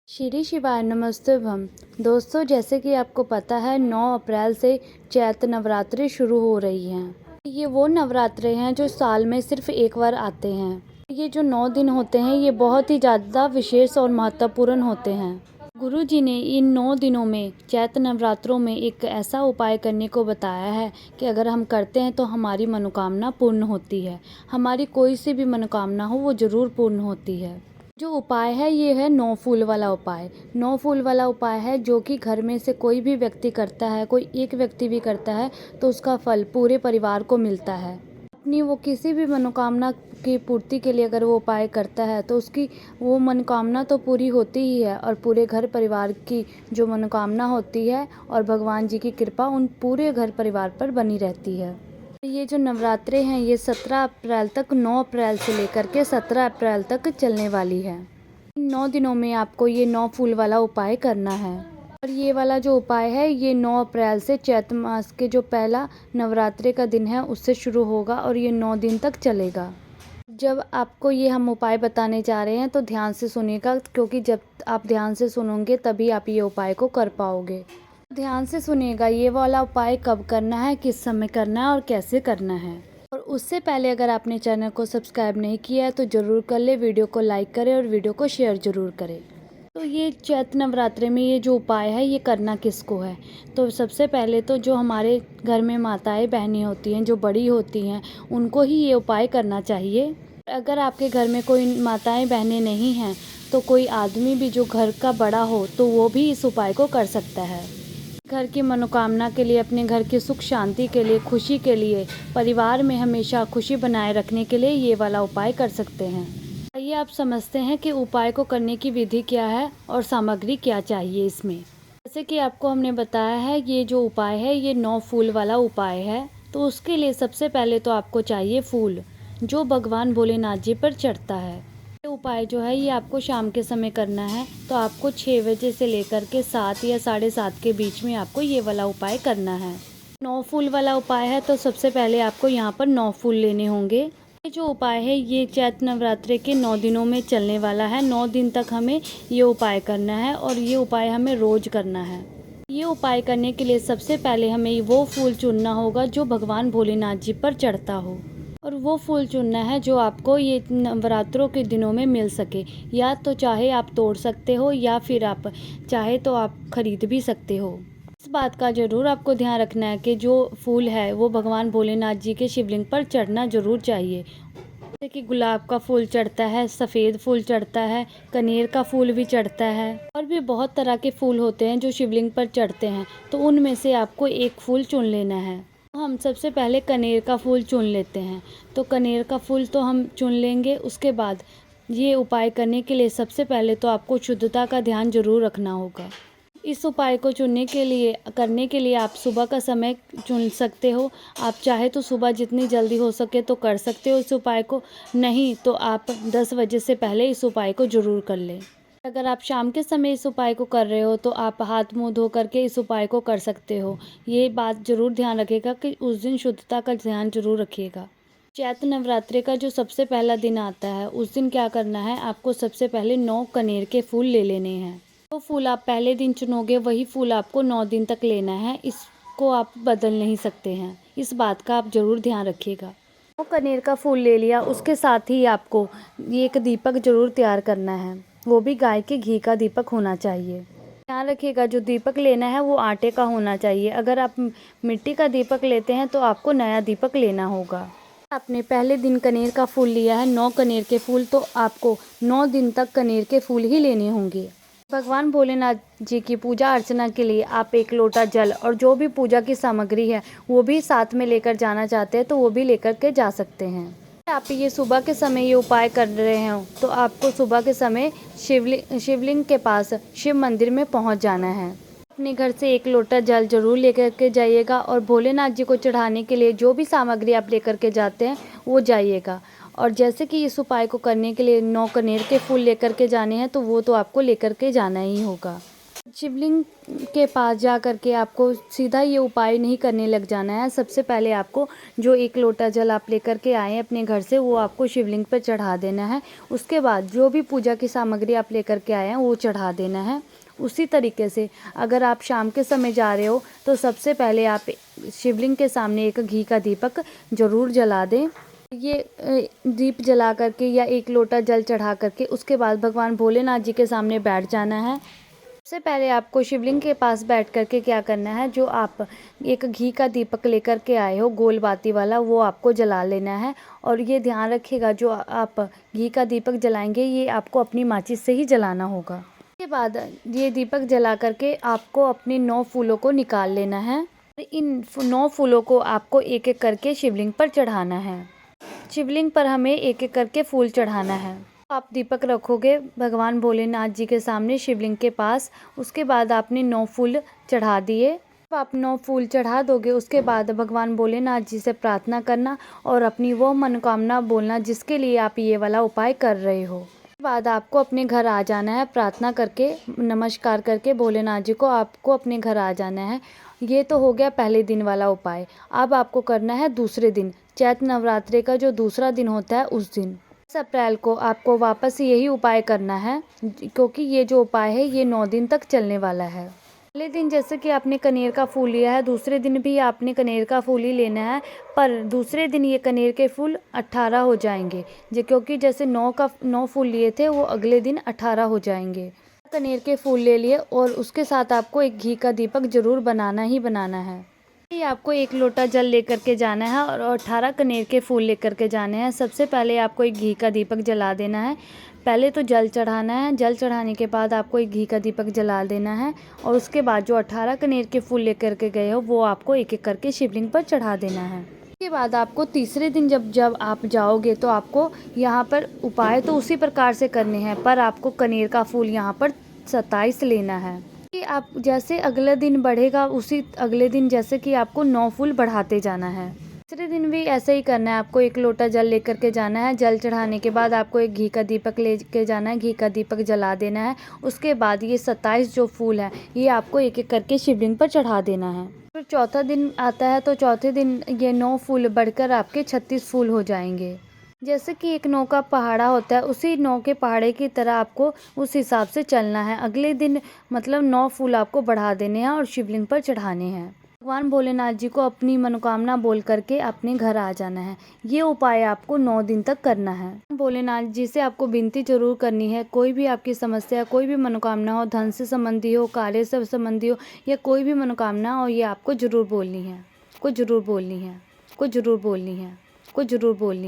श्री शिवाय नमस्तुभ्यं। दोस्तों, जैसे कि आपको पता है 9 अप्रैल से चैत्र नवरात्रि शुरू हो रही हैं। ये वो नवरात्रे हैं जो साल में सिर्फ एक बार आते हैं। ये जो 9 दिन होते हैं ये बहुत ही ज़्यादा विशेष और महत्वपूर्ण होते हैं। गुरु जी ने इन 9 दिनों में चैत्र नवरात्रों में एक ऐसा उपाय करने को बताया है कि अगर हम करते हैं तो हमारी मनोकामना पूर्ण होती है। हमारी कोई सी भी मनोकामना हो वो ज़रूर पूर्ण होती है। जो उपाय है ये है 9 फूल वाला उपाय। 9 फूल वाला उपाय है जो कि घर में से कोई भी व्यक्ति करता है, कोई एक व्यक्ति भी करता है तो उसका फल पूरे परिवार को मिलता है। अपनी वो किसी भी मनोकामना की पूर्ति के लिए अगर वो उपाय करता है तो उसकी वो मनोकामना तो पूरी होती ही है और पूरे घर परिवार की जो मनोकामना होती है और भगवान जी की कृपा उन पूरे घर परिवार पर बनी रहती है। ये जो नवरात्रे हैं ये 17 अप्रैल तक 9 अप्रैल से लेकर के 17 अप्रैल तक चलने वाली है। इन 9 दिनों में आपको ये 9 फूल वाला उपाय करना है। और ये वाला जो उपाय है ये 9 अप्रैल से चैत्र मास के जो पहला नवरात्रे का दिन है उससे शुरू होगा और ये 9 दिन तक चलेगा। जब आपको ये हम उपाय बताने जा रहे हैं तो ध्यान से सुनिएगा, क्योंकि जब आप ध्यान से सुनोगे तभी आप ये उपाय को कर पाओगे। ध्यान से सुनिएगा, ये वाला उपाय कब करना है, किस समय करना है और कैसे करना है। और उससे पहले अगर आपने चैनल को सब्सक्राइब नहीं किया है तो ज़रूर कर ले, वीडियो को लाइक करें और वीडियो को शेयर ज़रूर करें। तो ये चैत्र नवरात्रे में ये जो उपाय है ये करना किसको है, तो सबसे पहले तो जो हमारे घर में माताएं बहनें होती हैं, जो बड़ी होती हैं, उनको ही ये उपाय करना चाहिए। अगर आपके घर में कोई माताएं बहनें नहीं हैं तो कोई आदमी भी जो घर का बड़ा हो तो वो भी इस उपाय को कर सकता है। घर की मनोकामना के लिए, अपने घर की सुख शांति के लिए, खुशी के लिए, परिवार में हमेशा खुशी बनाए रखने के लिए ये वाला उपाय कर सकते हैं। आइए आप समझते हैं कि उपाय को करने की विधि क्या है और सामग्री क्या चाहिए इसमें। जैसे कि आपको हमने बताया है ये जो उपाय है ये 9 फूल वाला उपाय है, तो उसके लिए सबसे पहले तो आपको चाहिए फूल जो भगवान भोलेनाथ जी पर चढ़ता है। ये उपाय जो है ये आपको शाम के समय करना है, तो आपको 6 बजे से लेकर के 7 या 7:30 के बीच में आपको ये वाला उपाय करना है। 9 फूल वाला उपाय है तो सबसे पहले आपको यहाँ पर 9 फूल लेने होंगे। ये जो उपाय है ये चैत्र नवरात्रि के 9 दिनों में चलने वाला है। 9 दिन तक हमें ये उपाय करना है और ये उपाय हमें रोज करना है। ये उपाय करने के लिए सबसे पहले हमें वो फूल चुनना होगा जो भगवान भोलेनाथ जी पर चढ़ता हो, और वो फूल चुनना है जो आपको ये नवरात्रों के दिनों में मिल सके। या तो चाहे आप तोड़ सकते हो या फिर आप चाहे तो आप खरीद भी सकते हो। इस बात का ज़रूर आपको ध्यान रखना है कि जो फूल है वो भगवान भोलेनाथ जी के शिवलिंग पर चढ़ना ज़रूर चाहिए। जैसे कि गुलाब का फूल चढ़ता है, सफ़ेद फूल चढ़ता है, कनेर का फूल भी चढ़ता है और भी बहुत तरह के फूल होते हैं जो शिवलिंग पर चढ़ते हैं, तो उनमें से आपको एक फूल चुन लेना है। तो हम सबसे पहले कनेर का फूल चुन लेते हैं। तो कनेर का फूल तो हम चुन लेंगे। उसके बाद ये उपाय करने के लिए सबसे पहले तो आपको शुद्धता का ध्यान जरूर रखना होगा। इस उपाय को करने के लिए आप सुबह का समय चुन सकते हो। आप चाहे तो सुबह जितनी जल्दी हो सके तो कर सकते हो इस उपाय को, नहीं तो आप 10 बजे से पहले इस उपाय को ज़रूर कर लें। अगर आप शाम के समय इस उपाय को कर रहे हो तो आप हाथ मुंह धो करके इस उपाय को कर सकते हो। ये बात ज़रूर ध्यान रखिएगा कि उस दिन शुद्धता का ध्यान जरूर रखिएगा। चैत्र नवरात्रि का जो सबसे पहला दिन आता है उस दिन क्या करना है, आपको सबसे पहले 9 कनेर के फूल ले लेने हैं। तो फूल आप पहले दिन चुनोगे वही फूल आपको 9 दिन तक लेना है, इसको आप बदल नहीं सकते हैं। इस बात का आप ज़रूर ध्यान रखिएगा। तो कनेर का फूल ले लिया, उसके साथ ही आपको ये एक दीपक ज़रूर तैयार करना है, वो भी गाय के घी का दीपक होना चाहिए। ध्यान रखिएगा जो दीपक लेना है वो आटे का होना चाहिए। अगर आप मिट्टी का दीपक लेते हैं तो आपको नया दीपक लेना होगा। आपने पहले दिन कनेर का फूल लिया है 9 कनेर के फूल, तो आपको 9 दिन तक कनेर के फूल ही लेने होंगे। भगवान भोलेनाथ जी की पूजा अर्चना के लिए आप 1 लोटा जल और जो भी पूजा की सामग्री है वो भी साथ में लेकर जाना चाहते हैं तो वो भी लेकर के जा सकते हैं। आप ये सुबह के समय ये उपाय कर रहे हो तो आपको सुबह के समय शिवलिंग के पास शिव मंदिर में पहुंच जाना है। अपने घर से 1 लोटा जल जरूर लेकर के जाइएगा और भोलेनाथ जी को चढ़ाने के लिए जो भी सामग्री आप लेकर के जाते हैं वो जाइएगा। और जैसे कि इस उपाय को करने के लिए 9 कनेर के फूल लेकर के जाने हैं तो वो तो आपको लेकर के जाना ही होगा। शिवलिंग के पास जा कर के आपको सीधा ये उपाय नहीं करने लग जाना है। सबसे पहले आपको जो 1 लोटा जल आप लेकर के आए हैं अपने घर से, वो आपको शिवलिंग पर चढ़ा देना है। उसके बाद जो भी पूजा की सामग्री आप लेकर के आए हैं वो चढ़ा देना है। उसी तरीके से अगर आप शाम के समय जा रहे हो तो सबसे पहले आप शिवलिंग के सामने एक घी का दीपक ज़रूर जला दें। ये दीप जला करके या 1 लोटा जल चढ़ा करके उसके बाद भगवान भोलेनाथ जी के सामने बैठ जाना है। सबसे पहले आपको शिवलिंग के पास बैठ करके क्या करना है, जो आप एक घी का दीपक लेकर के आए हो गोल बाती वाला, वो आपको जला लेना है। और ये ध्यान रखिएगा जो आप घी का दीपक जलाएंगे ये आपको अपनी माचिस से ही जलाना होगा। उसके बाद ये दीपक जला करके आपको अपने 9 फूलों को निकाल लेना है। इन 9 फूलों को आपको एक एक करके शिवलिंग पर चढ़ाना है। शिवलिंग पर हमें एक एक करके फूल चढ़ाना है। आप दीपक रखोगे भगवान भोलेनाथ जी के सामने शिवलिंग के पास। उसके बाद आपने 9 फूल चढ़ा दिए। जब आप 9 फूल चढ़ा दोगे उसके बाद भगवान भोलेनाथ जी से प्रार्थना करना और अपनी वो मनोकामना बोलना जिसके लिए आप ये वाला उपाय कर रहे हो। उसके बाद आपको अपने घर आ जाना है, प्रार्थना करके नमस्कार करके भोलेनाथ जी को आपको अपने घर आ जाना है। ये तो हो गया पहले दिन वाला उपाय। अब आपको करना है दूसरे दिन, चैत्र नवरात्रि का जो दूसरा दिन होता है उस दिन 10 अप्रैल को आपको वापस यही उपाय करना है, क्योंकि ये जो उपाय है ये 9 दिन तक चलने वाला है। पहले दिन जैसे कि आपने कनेर का फूल लिया है, दूसरे दिन भी आपने कनेर का फूल ही लेना है, पर दूसरे दिन ये कनेर के फूल 18 हो जाएंगे क्योंकि जैसे 9 फूल लिए थे वो अगले दिन 18 हो जाएंगे। कनेर के फूल ले लिए और उसके साथ आपको एक घी का दीपक जरूर बनाना ही बनाना है। आपको 1 लोटा जल लेकर के जाना है और 18 कनेर के फूल लेकर के जाने हैं। सबसे पहले आपको एक घी का दीपक जला देना है। पहले तो जल चढ़ाना है, जल चढ़ाने के बाद आपको एक घी का दीपक जला देना है और उसके बाद जो 18 कनेर के फूल लेकर के गए हो वो आपको एक एक करके शिवलिंग पर चढ़ा देना है। उसके बाद आपको तीसरे दिन जब आप जाओगे तो आपको यहाँ पर उपाय तो उसी प्रकार से करने हैं, पर आपको कनेर का फूल यहाँ पर 27 लेना है। आप जैसे अगला दिन बढ़ेगा उसी अगले दिन जैसे कि आपको 9 फूल बढ़ाते जाना है। तीसरे दिन भी ऐसे ही करना है। आपको 1 लोटा जल लेकर के जाना है। जल चढ़ाने के बाद आपको एक घी का दीपक लेके जाना है, घी का दीपक जला देना है। उसके बाद ये 27 जो फूल है ये आपको एक एक करके शिवलिंग पर चढ़ा देना है। फिर चौथा दिन आता है तो चौथे दिन ये 9 फूल बढ़कर आपके 36 फूल हो जाएंगे। जैसे कि एक 9 का पहाड़ा होता है उसी 9 के पहाड़े की तरह आपको उस हिसाब से चलना है। अगले दिन मतलब 9 फूल आपको बढ़ा देने हैं और शिवलिंग पर चढ़ाने हैं। भगवान भोलेनाथ जी को अपनी मनोकामना बोल करके अपने घर आ जाना है। ये उपाय आपको 9 दिन तक करना है। भोलेनाथ जी से आपको विनती जरूर करनी है, कोई भी आपकी समस्या, कोई भी मनोकामना हो, धन से संबंधी हो, कार्य से संबंधी हो या कोई भी मनोकामना हो, ये आपको जरूर बोलनी है, को जरूर बोलनी है, को जरूर बोलनी है, को जरूर बोलनी है।